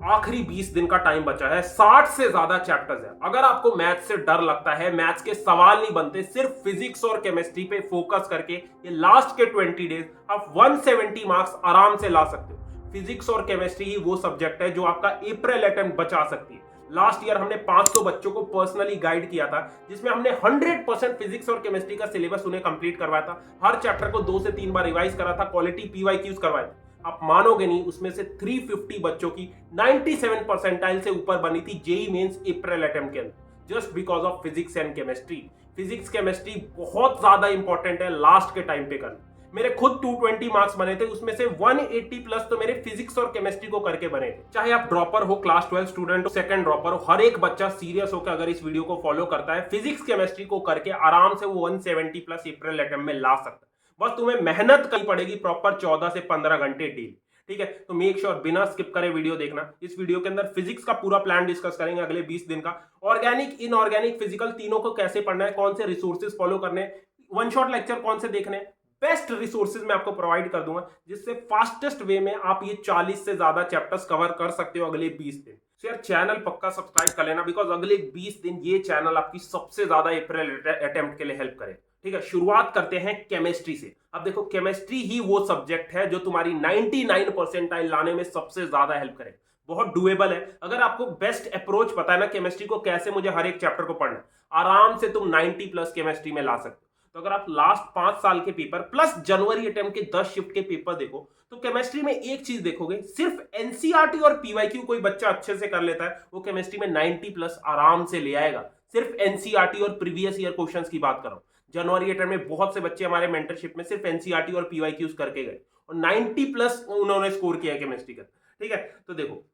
आखिरी 20 दिन का टाइम बचा है, 60 से ज्यादा चैप्टर्स है। अगर आपको मैथ्स से डर लगता है, मैथ्स के सवाल नहीं बनते, सिर्फ फिजिक्स और केमिस्ट्री पे फोकस करके ये लास्ट के 20 डेज आप 170 मार्क्स आराम से ला सकते हो। फिजिक्स और केमिस्ट्री ही वो सब्जेक्ट है जो आपका अप्रैल अटेम्प्ट बचा सकती है। लास्ट ईयर हमने 500 बच्चों को पर्सनली गाइड किया था, जिसमें हमने 100% फिजिक्स और केमिस्ट्री का सिलेबस उन्हें कंप्लीट करवाया था। हर चैप्टर को 2 से 3 बार रिवाइज करा था, क्वालिटी पीवाईक्यूज करवाए थे। आप मानोगे नहीं, उसमें से 350 बच्चों की 97 परसेंटाइल से ऊपर बनी थी जेई मेंस अप्रैल अटेम्प्ट के अंदर, just because of physics and chemistry. Physics chemistry बहुत ज्यादा इंपॉर्टेंट है लास्ट के टाइम पे करना। मेरे खुद 220 मार्क्स बने थे, उसमें से 180 प्लस तो मेरे फिजिक्स और केमिस्ट्री को करके बने थे। चाहे आप ड्रॉपर हो, क्लास 12 स्टूडेंट हो, सेकंड ड्रॉपर हो, हर एक बच्चा सीरियस होकर अगर इस वीडियो को फॉलो करता है, फिजिक्स केमिस्ट्री को करके आराम से वो 170 प्लस अप्रैल अटेम्प्ट में ला सकता है। बस तुम्हें मेहनत करनी पड़ेगी प्रॉपर 14 से 15 घंटे डेली। ठीक है, तो मेक श्योर बिना स्किप करे वीडियो देखना। इस वीडियो के अंदर फिजिक्स का पूरा प्लान डिस्कस करेंगे अगले 20 दिन का। ऑर्गेनिक, इनऑर्गेनिक, फिजिकल तीनों को कैसे पढ़ना है, कौन से रिसोर्सेज फॉलो करने, वन शॉट लेक्चर कौन से देखने, बेस्ट रिसोर्सेज मैं आपको प्रोवाइड कर दूंगा, जिससे फास्टेस्ट वे में आप ये 40 से ज्यादा चैप्टर्स कवर कर सकते हो अगले 20 दिन। तो यार चैनल पक्का सब्सक्राइब कर लेना, बिकॉज अगले 20 दिन ये चैनल आपकी सबसे ज्यादा अप्रैल अटेम्प्ट के लिए हेल्प करे। ठीक है, शुरुआत करते हैं केमिस्ट्री से। अब देखो, केमिस्ट्री ही वो सब्जेक्ट है जो तुम्हारी 99 परसेंटाइल लाने में सबसे ज्यादा हेल्प करे। बहुत डुएबल है। अगर आपको बेस्ट अप्रोच पता है ना केमिस्ट्री को कैसे मुझे हर एक चैप्टर को पढ़ना है, आराम से तुम 90 प्लस केमिस्ट्री में ला सकते हो। तो अगर आप लास्ट 5 साल के पेपर प्लस जनवरी अटेम्प्ट के 10 शिफ्ट के पेपर देखो, तो केमिस्ट्री में एक चीज देखोगे, सिर्फ एनसीईआरटी और पीवाईक्यू कोई बच्चा अच्छे से कर लेता है, वो केमिस्ट्री में 90 प्लस आराम से ले आएगा। सिर्फ एनसीईआरटी और प्रीवियस ईयर क्वेश्चंस की बात कर रहा हूं। जनवरी अटेम्प्ट में बहुत से बच्चे हमारे मेंटरशिप में सिर्फ एनसीईआरटी और पीवाईक्यूज करके गए और 90 प्लस उन्होंने स्कोर किया है केमिस्ट्री का। ठीक है, तो देखो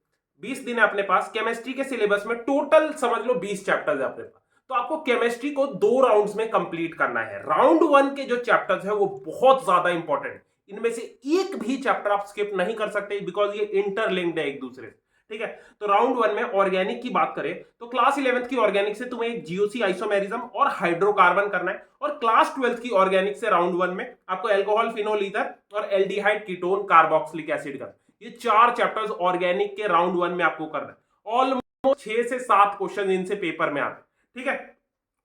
20 दिन है अपने पास। केमिस्ट्री के सिलेबस में टोटल समझ लो 20 चैप्टर्स है अपने पास। तो आपको केमिस्ट्री को 2 राउंड्स में कंप्लीट करना है। राउंड 1 के जो चैप्टर्स है वो बहुत ज्यादा इंपॉर्टेंट है। इनमें से एक भी चैप्टर आप स्किप नहीं कर सकते, बिकॉज ये इंटरलिंक्ड है एक दूसरे से। ठीक है, तो राउंड 1 में ऑर्गेनिक की बात करें तो क्लास 11th की ऑर्गेनिक से तुम्हें एक जीओसी आइसोमेरिज्म और हाइड्रोकार्बन करना है, और क्लास 12th की ऑर्गेनिक से राउंड 1 में आपको एल्कोहल, फिनोल ईथर और एल्डिहाइड, कीटोन, कार्बोक्सिलिक एसिड का, ये 4 चैप्टर्स ऑर्गेनिक के राउंड 1 में आपको करना है। ऑलमोस्ट 6 से 7 क्वेश्चन इनसे पेपर में आते हैं। ठीक है,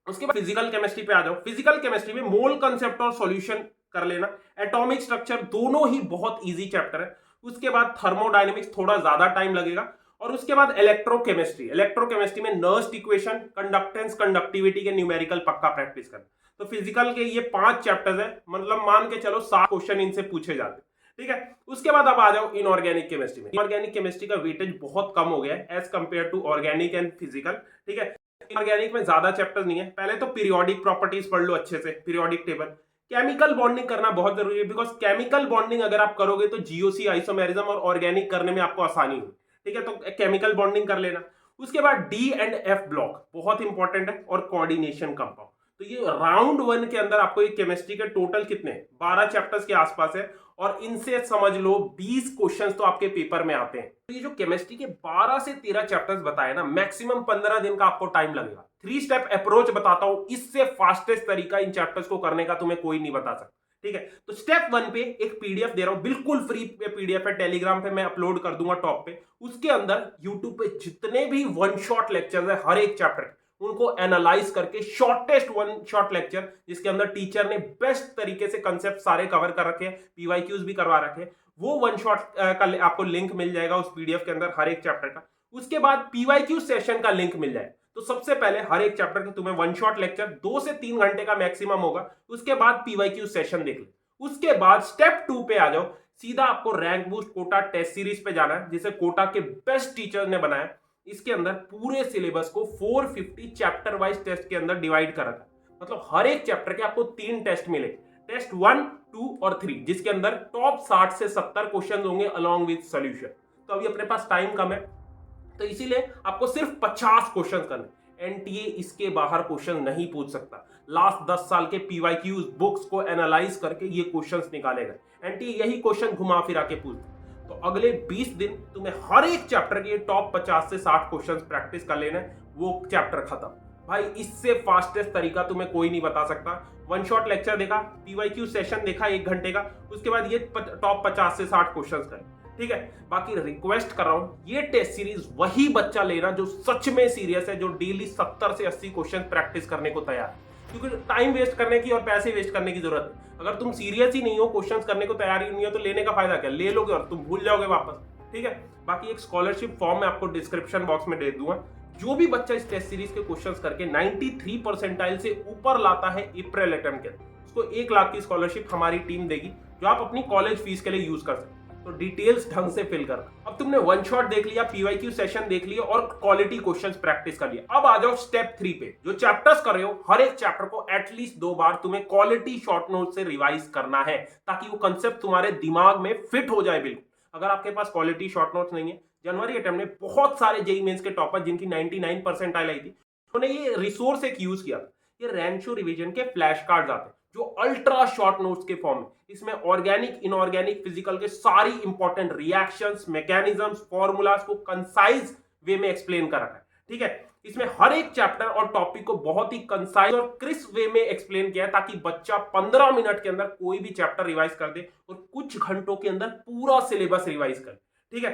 उसके बाद फिजिकल केमिस्ट्री पे आ जाओ। फिजिकल केमिस्ट्री में मोल कंसेप्ट और सॉल्यूशन कर लेना। एटॉमिक स्ट्रक्चर दोनों ही बहुत इजी चैप्टर है। उसके बाद थर्मोडायनेमिक्स थोड़ा ज्यादा टाइम लगेगा, और उसके बाद इलेक्ट्रोकेमिस्ट्री। इलेक्ट्रोकेमिस्ट्री में नर्स्ट इक्वेशन, कंडक्टेंस, कंडक्टिविटी के न्यूमेरिकल पक्का प्रैक्टिस करना। तो फिजिकल के ये 5 चैप्टर्स है, मतलब मान के चलो 7 क्वेश्चन इनसे पूछे जाते हैं। ठीक है, उसके बाद अब आ जाओ इनऑर्गेनिक केमिस्ट्री में। इनऑर्गेनिक केमिस्ट्री का वेटेज बहुत कम हो गया है as compare to organic and physical. ठीक है, इनऑर्गेनिक में ज्यादा चैप्टर्स नहीं है। पहले तो पीरियोडिक प्रॉपर्टीज पढ़ लो अच्छे से, पीरियोडिक टेबल। केमिकल बॉन्डिंग करना बहुत जरूरी है, बिकॉज केमिकल बॉन्डिंग अगर आप करोगे तो जीओसी, आइसोमेरिज्म और ऑर्गेनिक करने में आपको आसानी होगी। ठीक है, तो केमिकल बॉन्डिंग कर लेना। उसके बाद डी एंड एफ ब्लॉक बहुत इंपॉर्टेंट है, और कोऑर्डिनेशन कंपाउंड। तो ये राउंड 1 के अंदर आपको ये केमिस्ट्री के टोटल कितने 12 चैप्टर्स के आसपास है, और इनसे समझ लो 20 क्वेश्चंस तो आपके पेपर में आते हैं। तो ये जो केमिस्ट्री के 12 से 13 चैप्टर्स बताए ना, मैक्सिमम 15 दिन का आपको टाइम लगेगा। 3 स्टेप अप्रोच बताता हूं, इससे फास्टेस्ट तरीका इन चैप्टर्स को करने का तुम्हें कोई नहीं बता सकता। ठीक है, तो स्टेप 1 पे एक पीडीएफ दे रहा हूं, बिल्कुल फ्री पीडीएफ है, टेलीग्राम पे मैं अपलोड कर दूंगा टॉप पे। उसके अंदर यूट्यूब पे जितने भी वन शॉट लेक्चर्स है हर एक चैप्टर, उनको एनालाइज करके शॉर्टेस्ट वन शॉट लेक्चर, जिसके अंदर टीचर ने बेस्ट तरीके से कंसेप्ट सारे कवर कर रखे हैं, पीवाईक्यूज भी करवा रखे हैं, वो वन शॉट का आपको लिंक मिल जाएगा उस पीडीएफ के अंदर हर एक चैप्टर का। उसके बाद पीवाईक्यू सेशन का लिंक मिल जाएगा। तो सबसे पहले हर एक चैप्टर का तुम्हें वन शॉट लेक्चर 2 से 3 घंटे का मैक्सिमम होगा। उसके बाद पीवाईक्यू सेशन देख लो। उसके बाद स्टेप 2 पे आ जाओ, सीधा आपको rank boost Kota test series पे जाना है, जिसे कोटा के बेस्ट टीचर ने बनाया। इसके अंदर पूरे सिलेबस को 450 चैप्टर वाइज टेस्ट के अंदर डिवाइड कर रखा है। मतलब हर एक चैप्टर के आपको 3 टेस्ट मिले, टेस्ट 1, 2 और 3, जिसके अंदर टॉप 60 से 70 क्वेश्चन होंगे अलॉन्ग विद सॉल्यूशन। तो अभी अपने पास टाइम कम है, तो इसीलिए आपको सिर्फ 50 क्वेश्चन करने। एनटीए इसके बाहर क्वेश्चन नहीं पूछ सकता। लास्ट 10 साल के पीवाईक्यूज बुक्स को एनालाइज करके ये क्वेश्चंस निकाले गए। एनटीए यही क्वेश्चन घुमा फिरा के पूछता। तो अगले 20 दिन तुम्हें हर एक चैप्टर के टॉप 50 से 60 क्वेश्चंस प्रैक्टिस कर लेना है, वो चैप्टर खत्म। भाई इससे फास्टेस्ट तरीका तुम्हें कोई नहीं बता सकता। वन शॉट लेक्चर देखा, पीवाईक्यू सेशन देखा 1 घंटे का, उसके बाद ये टॉप 50 से 60 क्वेश्चंस करें। ठीक है। बाकी रिक्वेस्ट कर रहा हूं, ये टेस्ट सीरीज वही बच्चा लेना जो सच में सीरियस है, जो डेली 70 से 80 क्वेश्चन प्रैक्टिस करने को तैयार है। क्योंकि टाइम वेस्ट करने की और पैसे वेस्ट करने की जरूरत है। अगर तुम सीरियस ही नहीं हो, क्वेश्चंस करने को तैयार ही नहीं हो, तो लेने का फायदा क्या, ले लोगे और तुम भूल जाओगे वापस। ठीक है। बाकी एक स्कॉलरशिप फॉर्म मैं आपको डिस्क्रिप्शन बॉक्स में दे दूंगा। जो भी बच्चा इस टेस्ट सीरीज के क्वेश्चंस करके 93 परसेंटाइल से ऊपर लाता है अप्रैल अटेम्प्ट के, उसको 1 लाख की स्कॉलरशिप हमारी टीम देगी, जो आप अपनी कॉलेज फीस के लिए यूज कर सकते। तो डिटेल्स ढंग से फिल करना। अब तुमने वन शॉट देख लिया, पीवाईक्यू सेशन देख लिया और क्वालिटी क्वेश्चंस प्रैक्टिस कर लिया। अब आ जाओ स्टेप 3 पे। जो चैप्टर्स कर रहे हो, हर एक चैप्टर को एटलीस्ट 2 बार तुम्हें क्वालिटी शॉर्ट नोट से रिवाइज करना है, ताकि वो कंसेप्ट तुम्हारे दिमाग में फिट हो जाए बिल्कुल। अगर आपके पास क्वालिटी शॉर्ट नोट्स नहीं है, जनवरी अटेम्प्ट में बहुत सारे जेईई मेंस के टॉपर जिनकी 99 परसेंटाइल आई थी, उन्होंने ये रिसोर्स एक यूज किया। ये रैंचो रिवीजन के फ्लैश कार्ड्स आते हैं, जो अल्ट्रा शॉर्ट नोट्स के फॉर्म में। इसमें ऑर्गेनिक, इनऑर्गेनिक, फिजिकल के सारी इंपॉर्टेंट रिएक्शंस, मैकेनिज्म्स, फॉर्मूलाज को कंसाइज वे में एक्सप्लेन कर रखा है। ठीक है। इसमें हर एक चैप्टर और टॉपिक को बहुत ही कंसाइज और क्रिस्प वे में एक्सप्लेन किया है, ताकि बच्चा 15 मिनट के अंदर कोई भी चैप्टर रिवाइज कर दे और कुछ घंटों के अंदर पूरा सिलेबस रिवाइज करे। ठीक है।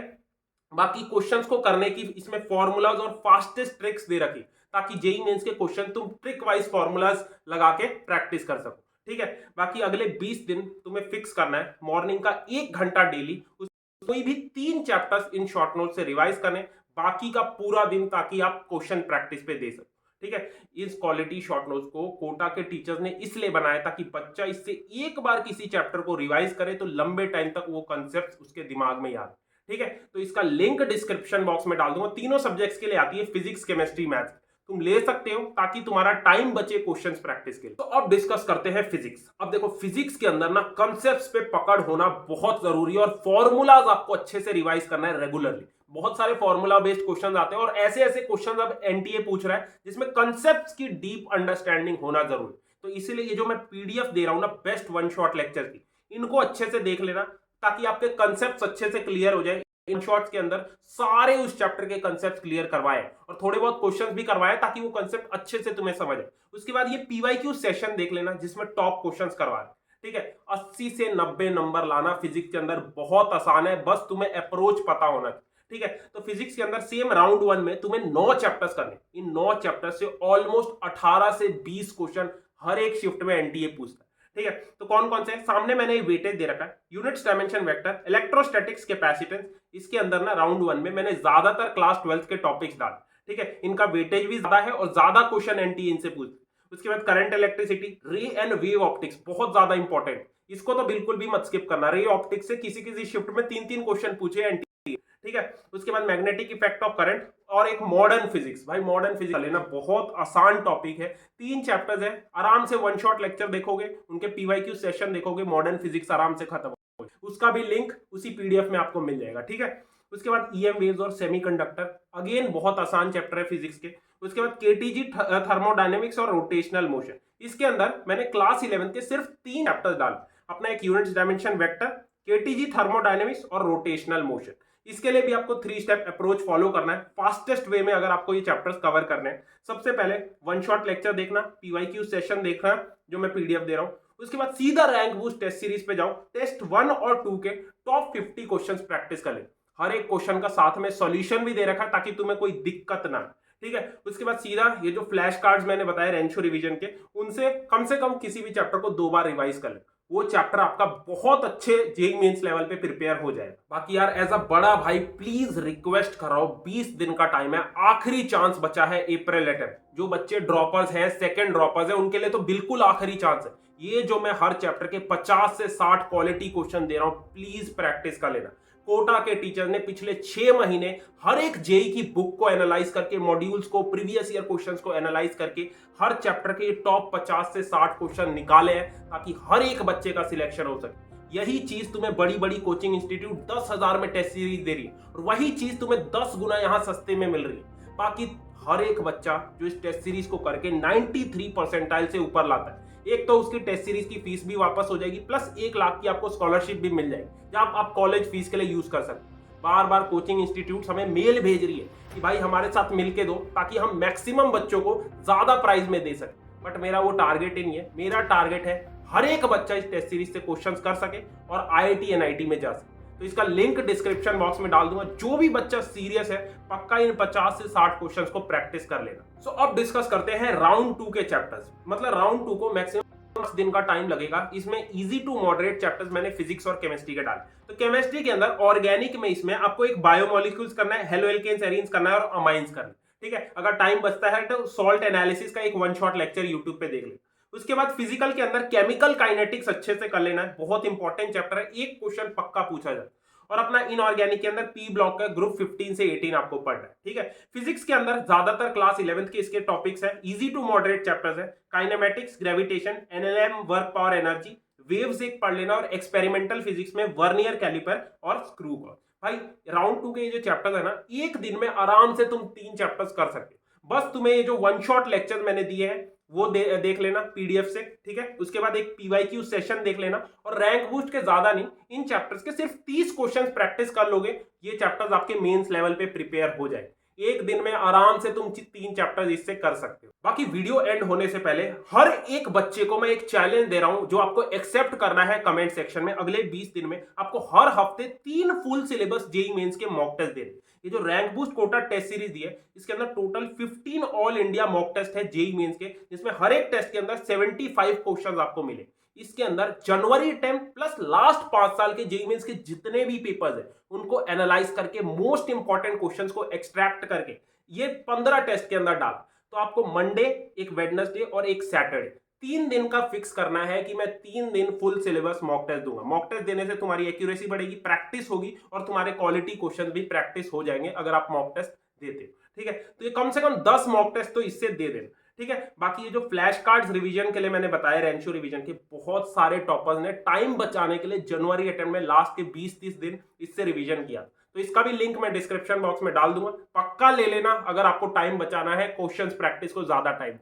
बाकी क्वेश्चंस को करने की इसमें फॉर्मूलाज और फास्टेस्ट ट्रिक्स दे रखी, ताकि जेईई मेंस के क्वेश्चन तुम ट्रिक वाइज फॉर्मूलाज लगा के प्रैक्टिस कर सको। ठीक है। बाकी अगले 20 दिन तुम्हें फिक्स करना है, मॉर्निंग का 1 घंटा डेली कोई भी 3 चैप्टर्स इन शॉर्ट नोट से रिवाइज करने, बाकी का पूरा दिन, ताकि आप क्वेश्चन प्रैक्टिस पे दे सको। ठीक है। इस क्वालिटी शॉर्ट नोट्स को कोटा के टीचर्स ने इसलिए बनाया, ताकि बच्चा इससे एक बार किसी चैप्टर को रिवाइज करे तो लंबे टाइम तक वो कंसेप्ट उसके दिमाग में याद। ठीक है। तो इसका लिंक डिस्क्रिप्शन बॉक्स में डाल दूंगा। तीनों सब्जेक्ट्स के लिए आती है, फिजिक्स, केमिस्ट्री, मैथ्स। तुम ले सकते हो ताकि तुम्हारा टाइम बचे क्वेश्चंस प्रैक्टिस के लिए। तो अब डिस्कस करते हैं फिजिक्स। अब देखो, फिजिक्स के अंदर ना कंसेप्ट्स पे पकड़ होना बहुत जरूरी है, और फॉर्मूलाज आपको अच्छे से रिवाइज करना है रेगुलरली। बहुत सारे फॉर्मूला बेस्ड क्वेश्चंस आते हैं, और ऐसे ऐसे क्वेश्चंस अब एनटीए पूछ रहा है जिसमें कंसेप्ट्स की डीप अंडरस्टैंडिंग होना जरूरी। तो इसीलिए ये जो मैं पीडीएफ दे रहा हूं ना, बेस्ट वन शॉट लेक्चर की, इनको अच्छे से देख लेना, ताकि आपके कंसेप्ट्स अच्छे से क्लियर हो जाए। इन शॉर्ट्स के अंदर सारे उस चैप्टर के कंसेप्ट क्लियर करवाए और थोड़े बहुत क्वेश्चंस भी करवाए, ताकि वो कंसेप्ट अच्छे से तुम्हें समझ आए। उसके बाद ये पीवाईक्यू सेशन देख लेना, जिसमें टॉप क्वेश्चंस करवाए। ठीक है। 80 से 90 नंबर लाना फिजिक्स के अंदर बहुत आसान है, बस तुम्हें अप्रोच पता होना चाहिए। ठीक है। तो फिजिक्स के अंदर सेम राउंड 1 में तुम्हें 9 चैप्टर्स करने। इन 9 चैप्टर से ऑलमोस्ट 18 से 20 क्वेश्चन हर एक शिफ्ट में एनटीए पूछता है। ठीक है। तो कौन कौन से हैं? सामने मैंने वेटेज दे रखा है, units, dimension, vector, electrostatics, capacitance. इसके अंदर ना राउंड 1 में मैंने ज्यादातर क्लास 12 के टॉपिक्स डाले। ठीक है। इनका वेटेज भी ज्यादा है और ज्यादा क्वेश्चन एनटीए इनसे पूछते। उसके बाद करंट, इलेक्ट्रिसिटी, रे एंड वेव ऑप्टिक्स बहुत ज्यादा इंपॉर्टेंट, इसको तो बिल्कुल भी मत स्किप करना। रे ऑप्टिक्स से किसी किसी शिफ्ट में 3-3 क्वेश्चन पूछे एनटीए। ठीक है। उसके बाद मैग्नेटिक इफेक्ट ऑफ करंट और एक मॉडर्न फिजिक्स। भाई मॉडर्न फिजिक्स लेना बहुत आसान टॉपिक है, 3 चैप्टर्स है, आराम से वन शॉट लेक्चर देखोगे, उनके पीवाईक्यू सेशन देखोगे, मॉडर्न फिजिक्स आराम से खत्म होगा। उसका भी लिंक उसी पीडीएफ में आपको मिल जाएगा। ठीक है। उसके बाद ईएम वेव्स और सेमीकंडक्टर, अगेन बहुत आसान चैप्टर है फिजिक्स के। उसके बाद केटीजी, थर्मोडायनेमिक्स और रोटेशनल मोशन। इसके अंदर मैंने क्लास 11 के सिर्फ 3 चैप्टर्स डाले अपना, एक units, dimension, vector, KTG, thermodynamics और रोटेशनल मोशन। इसके लिए भी आपको 3 स्टेप अप्रोच फॉलो करना है फास्टेस्ट वे में, अगर आपको ये चैप्टर्स कवर करने हैं। सबसे पहले वन शॉट लेक्चर देखना, पीवाईक्यू सेशन देखना जो मैं पीडीएफ दे रहा हूं। उसके बाद सीधा रैंक बूस्ट टेस्ट सीरीज पे जाओ, टेस्ट 1 और 2 के टॉप 50 क्वेश्चंस प्रैक्टिस कर ले। हर एक क्वेश्चन का साथ में सॉल्यूशन भी दे रखा है, ताकि तुम्हें कोई दिक्कत ना। ठीक है। उसके बाद सीधा ये जो फ्लैश कार्ड्स मैंने बताया रेंशो रिवीजन के, उनसे कम किसी भी चैप्टर को 2 बार रिवाइज कर ले। वो चैप्टर आपका बहुत अच्छे जेईई मेंस लेवल पे प्रिपेयर हो जाएगा। बाकी यार एज अ बड़ा भाई प्लीज रिक्वेस्ट कर रहा हूं, 20 दिन का टाइम है, आखिरी चांस बचा है अप्रैल अटेम्प्ट। जो बच्चे ड्रॉपर्स हैं, सेकंड ड्रॉपर्स हैं, उनके लिए तो बिल्कुल आखिरी चांस है। ये जो मैं हर चैप्टर के 50 से 60 क्वालिटी क्वेश्चन दे रहा हूं, प्लीज प्रैक्टिस कर लेना। कोटा के टीचर ने पिछले 6 महीने हर एक जेईई की बुक को एनालाइज करके, मॉड्यूल्स को, प्रीवियस ईयर क्वेश्चंस को एनालाइज करके हर चैप्टर के टॉप 50 से 60 क्वेश्चन निकाले हैं, ताकि हर एक बच्चे का सिलेक्शन हो सके। यही चीज तुम्हें बड़ी बड़ी कोचिंग इंस्टीट्यूट 10,000 में टेस्ट सीरीज दे रही है, और वही चीज तुम्हें 10 गुना यहां सस्ते में मिल रही है। बाकी हर एक बच्चा जो इस टेस्ट सीरीज को करके 93 परसेंटाइल से ऊपर लाता है, एक तो उसकी टेस्ट सीरीज की फीस भी वापस हो जाएगी, प्लस 1 लाख की आपको स्कॉलरशिप भी मिल जाएगी, जहां आप कॉलेज फीस के लिए यूज कर सकते। बार बार कोचिंग इंस्टीट्यूट हमें मेल भेज रही है कि भाई हमारे साथ मिलके दो, ताकि हम मैक्सिमम बच्चों को ज्यादा प्राइस में दे सके। बट मेरा वो टारगेट ही नहीं है। मेरा टारगेट है हर एक बच्चा इस टेस्ट सीरीज से क्वेश्चंस कर सके और आईआईटी एनआईटी में जा सके। तो इसका लिंक डिस्क्रिप्शन बॉक्स में डाल दूंगा। जो भी बच्चा सीरियस है पक्का इन 50 से 60 क्वेश्चंस को प्रैक्टिस कर लेना। सो अब डिस्कस करते हैं राउंड 2 के चैप्टर्स। मतलब राउंड 2 को मैक्सिमम 10 दिन का टाइम लगेगा। इसमें इजी टू मॉडरेट चैप्टर्स मैंने फिजिक्स और केमिस्ट्री के डाले। तो केमिस्ट्री के अंदर ऑर्गेनिक में इसमें आपको एक बायोमोलिक्यूल्स करना है, हेलो एल्केन्स एरीन्स करना है और अमाइंस करना है। ठीक है, अगर टाइम बचता है तो सॉल्ट एनालिसिस का एक 1 शॉट लेक्चर यूट्यूब पे देख ले। उसके बाद फिजिकल के अंदर केमिकल काइनेटिक्स अच्छे से कर लेना है, बहुत इंपॉर्टेंट चैप्टर है, एक क्वेश्चन पक्का पूछा जाए। और अपना इनऑर्गेनिक के अंदर पी ब्लॉक का ग्रुप 15 से 18 आपको पढ़ना है। ठीक है, फिजिक्स के अंदर ज्यादातर क्लास 11th के इसके टॉपिक्स है, इजी टू मॉडरेट चैप्टर्स है। Kinematics, gravitation, NLM, work, power, energy, waves एक पढ़ लेना। और एक्सपेरिमेंटल फिजिक्स में वर्नियर कैलिपर और स्क्रू का। भाई राउंड 2 के ये जो चैप्टर्स है ना, एक दिन में आराम से तुम 3 चैप्टर्स कर सकते हो। बस तुम्हें ये जो 1 शॉट लेक्चर मैंने दिए हैं वो देख लेना पीडीएफ से। ठीक है, उसके बाद एक पीवाईक्यू सेशन देख लेना और रैंक बूस्ट के ज्यादा नहीं, इन चैप्टर्स के सिर्फ 30 क्वेश्चंस प्रैक्टिस कर लोगे, ये चैप्टर्स आपके मेंस लेवल पे प्रिपेयर हो जाए। एक दिन में आराम से तुम 3 चैप्टर्स इससे कर सकते हो। बाकी वीडियो एंड होने से पहले हर एक बच्चे को मैं एक चैलेंज दे रहा हूं जो आपको एक्सेप्ट करना है कमेंट सेक्शन में। अगले 20 दिन में आपको हर हफ्ते 3 फुल सिलेबस जेईई मेंस के मॉक टेस्ट देने। ये जो rank boost Kota test series दी है इसके अंदर total 15 all India mock test है जेईई मेंस के, जिसमें हर एक टेस्ट के अंदर 75 क्वेश्चंस आपको मिले। इसके अंदर जनवरी अटेम्प्ट प्लस लास्ट 5 साल के जेईई मेंस के जितने भी पेपर्स हैं उनको एनालाइज करके मोस्ट इंपॉर्टेंट क्वेश्चंस को एक्सट्रैक्ट करके ये 15 टेस्ट के अंदर डाला। तो आपको मंडे, एक वेडनेसडे और एक सैटरडे 3 दिन का फिक्स करना है कि मैं 3 दिन फुल सिलेबस मॉक टेस्ट दूंगा। मॉक टेस्ट देने से तुम्हारी एक्यूरेसी बढ़ेगी, प्रैक्टिस होगी और तुम्हारे क्वालिटी क्वेश्चन भी प्रैक्टिस हो जाएंगे अगर आप मॉक टेस्ट देते हो। ठीक है, तो ये कम से कम 10 मॉक टेस्ट तो इससे दे देना। ठीक है, बाकी ये जो फ्लैश कार्ड्स रिवीजन के लिए मैंने बताया, रेंशो रिवीजन के बहुत सारे टॉपर्स ने टाइम बचाने के लिए जनवरी अटेम्प्ट में लास्ट के 20-30 दिन इससे रिवीजन किया। तो इसका भी लिंक मैं डिस्क्रिप्शन बॉक्स में डाल दूंगा, पक्का ले लेना अगर आपको टाइम बचाना है, क्वेश्चंस प्रैक्टिस को ज्यादा टाइम।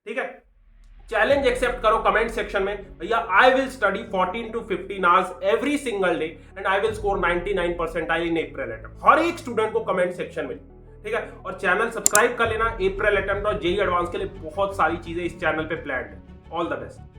ठीक है, चैलेंज एक्सेप्ट करो कमेंट सेक्शन में, भैया I will study 14 to 15 hours every single day and I will score 99 percentile in April attempt. हर एक स्टूडेंट को कमेंट सेक्शन में। ठीक है, और चैनल सब्सक्राइब कर लेना। अप्रैल अटेम्प्ट और जेईई एडवांस के लिए बहुत सारी चीजें इस चैनल पे प्लान्ड है। All the best.